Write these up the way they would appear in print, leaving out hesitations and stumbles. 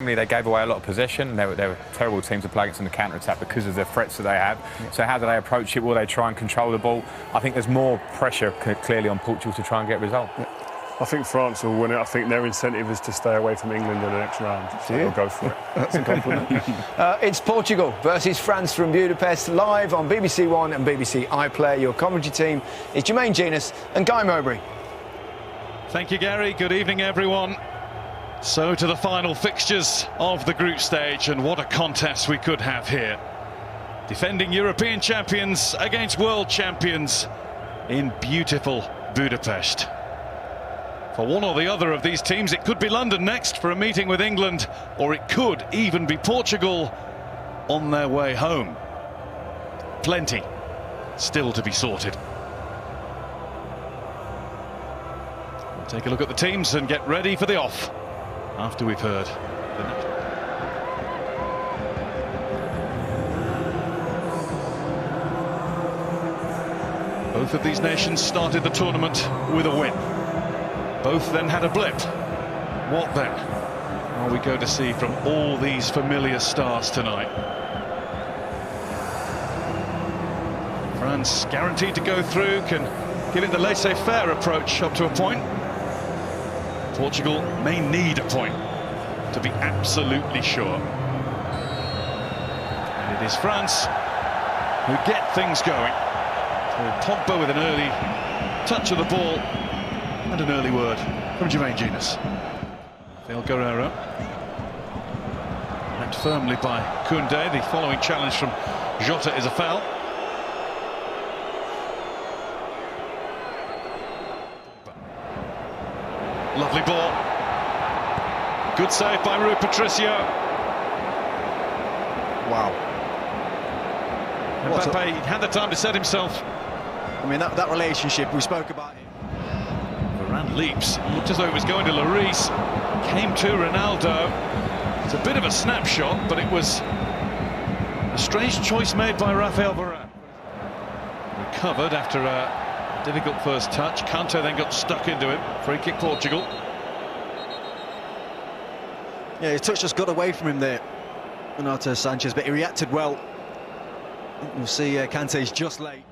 They gave away a lot of possession. They were a terrible team to play against in the counter-attack because of the threats that they have. So how do they approach it? Will they try and control the ball? I think there's more pressure clearly on Portugal to try and get a result. I think France will win it. I think their incentive is to stay away from England in the next round. So they'll go for it. That's a compliment. It's Portugal versus France from Budapest, live on BBC One and BBC iPlayer. Your commentary team is Jermaine Genus and Guy Mowbray. Thank you, Gary. Good evening, everyone. So to the final fixtures of the group stage, and what a contest we could have here. Defending European champions against world champions in beautiful Budapest. For one or the other of these teams, it could be London next for a meeting with England, or it could even be Portugal on their way home. Plenty still to be sorted. We'll take a look at the teams and get ready for the off after we've heard the next. Both of these nations started the tournament with a win. Both then had a blip. What then are we going to see from all these familiar stars tonight? France guaranteed to go through, can give it the laissez-faire approach up to a point. Portugal may need a point to be absolutely sure. And it is France who get things going. So Pogba with an early touch of the ball and an early word from Jermaine Genus. Phil Guerrero. Met firmly by Koundé. The following challenge from Jota is a foul. Lovely ball. Good save by Rui Patricio. Wow. Mbappe had the time to set himself. I mean, that relationship, we spoke about it. Varane leaps. Looked as though it was going to Lloris. Came to Ronaldo. It's a bit of a snapshot, but it was a strange choice made by Rafael Varane. Recovered after a difficult first touch. Kanté then got stuck into it. Free kick Portugal. Yeah, his touch just got away from him there, Renato Sanchez, but he reacted well. We'll see Kanté's just late.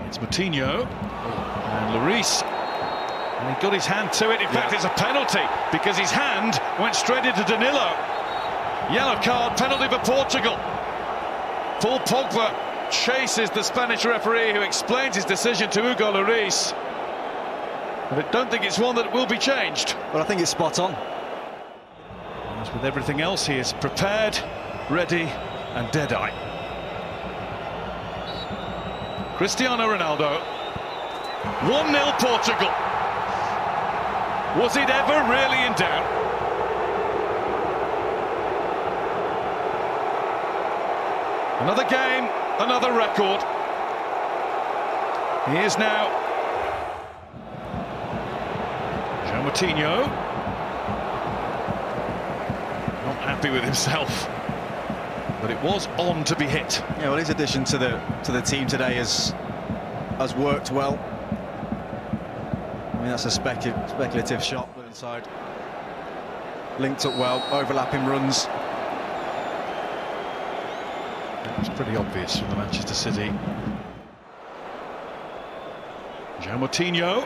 It's Moutinho and Lloris. And he got his hand to it. In fact, it's a penalty because his hand went straight into Danilo. Yellow card, penalty for Portugal. Paul Pogba chases the Spanish referee, who explains his decision to Hugo Lloris. But I don't think it's one that will be changed. But I think it's spot on. As with everything else, he is prepared, ready and dead-eye. Cristiano Ronaldo. 1-0 Portugal. Was it ever really in doubt? Another game, another record. He is now João Moutinho. Not happy with himself, but it was on to be hit. Yeah, well, his addition to the team today has worked well. I mean, that's a speculative shot inside. Linked up well, overlapping runs. It was pretty obvious from the Manchester City. João Moutinho.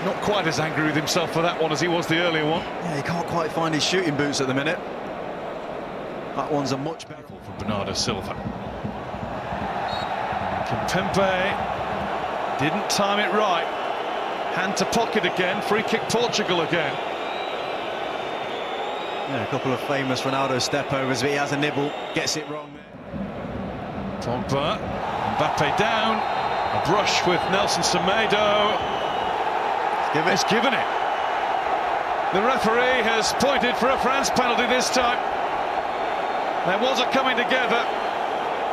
Not quite as angry with himself for that one as he was the earlier one. Yeah, he can't quite find his shooting boots at the minute. That one's a much better for Bernardo Silva. Kimpembe didn't time it right. Hand to pocket again. Free kick Portugal again. Yeah, a couple of famous Ronaldo step-overs, but he has a nibble, gets it wrong there. Pogba, Mbappe down. A brush with Nelson Semedo. He's given it. The referee has pointed for a France penalty this time. There was a coming together.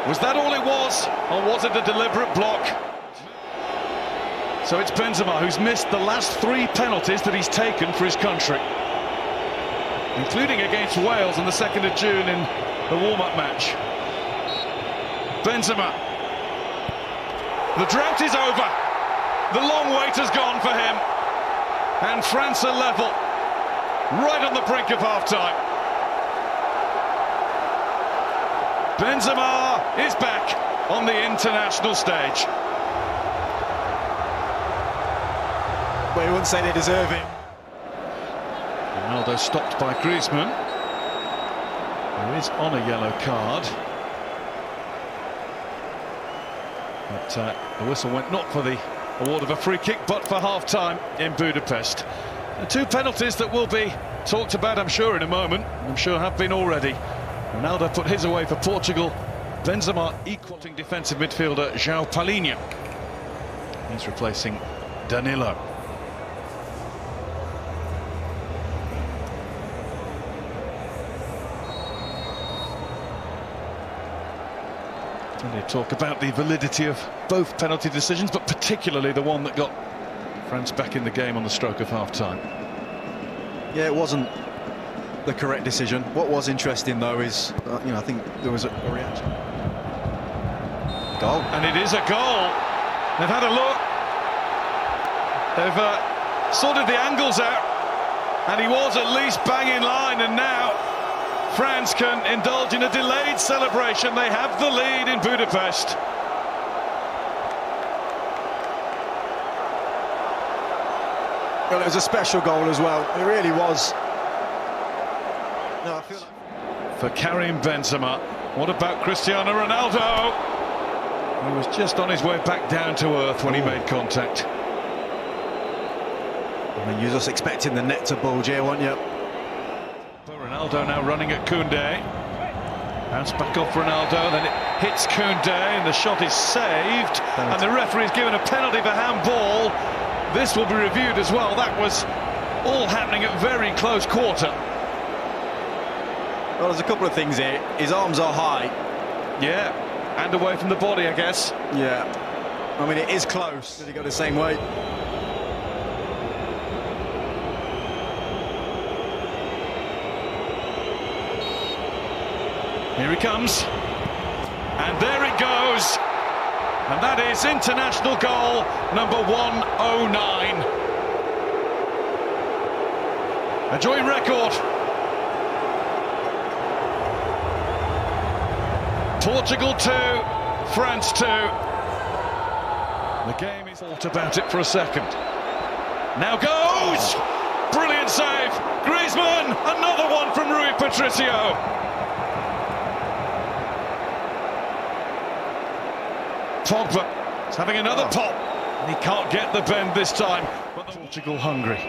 Was that all it was, or was it a deliberate block? So it's Benzema who's missed the last 3 penalties that he's taken for his country, including against Wales on the 2nd of June in the warm-up match. Benzema. The drought is over. The long wait has gone for him. And France are level, right on the brink of half-time. Benzema is back on the international stage. Well, you wouldn't say they deserve him. Ronaldo stopped by Griezmann, who is on a yellow card. But the whistle went not for the award of a free kick, but for half-time in Budapest. And two penalties that will be talked about, I'm sure, in a moment. I'm sure have been already. Ronaldo put his away for Portugal. Benzema equaling defensive midfielder João Palhinha. He's replacing Danilo. Plenty of talk about the validity of both penalty decisions, but particularly the one that got France back in the game on the stroke of half-time. Yeah, it wasn't the correct decision. What was interesting, though, is, I think there was a reaction. Goal. And it is a goal. They've had a look. They've sorted the angles out. And he was at least bang in line. And now France can indulge in a delayed celebration. They have the lead in Budapest. Well, it was a special goal as well. It really was. No, I feel like... For Kylian Benzema. What about Cristiano Ronaldo? He was just on his way back down to earth when he made contact. I mean, you're just expecting the net to bulge here, weren't you? Ronaldo now running at Koundé. Bounce back off Ronaldo, then it hits Koundé, and the shot is saved. And the referee's given a penalty for handball. This will be reviewed as well. That was all happening at very close quarter. Well, there's a couple of things here. His arms are high. Yeah, and away from the body, I guess. Yeah. I mean, it is close. Did he go the same way? Here he comes. And there it goes. And that is international goal number 109. A joint record. Portugal 2, France 2. The game is thought about it for a second. Now goes! Brilliant save! Griezmann! Another one from Rui Patricio. Pogba is having another pop. And he can't get the bend this time. But Portugal hungry.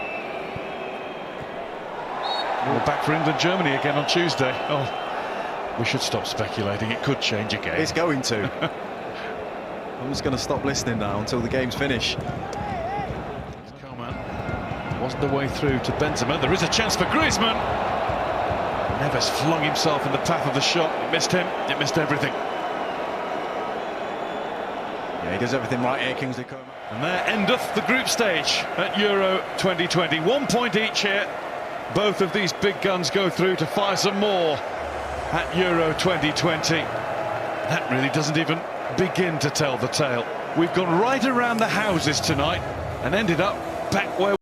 We're back for England-Germany again on Tuesday. Oh. We should stop speculating, it could change again. It's going to. I'm just going to stop listening now until the game's finished. Coman wasn't the way through to Benzema. There is a chance for Griezmann. Neves flung himself in the path of the shot. It missed him, it missed everything. Yeah, he does everything right here, Kingsley Coman. And there endeth the group stage at Euro 2020. 1 point each here. Both of these big guns go through to fire some more at Euro 2020. That really doesn't even begin to tell the tale. We've gone right around the houses tonight and ended up back where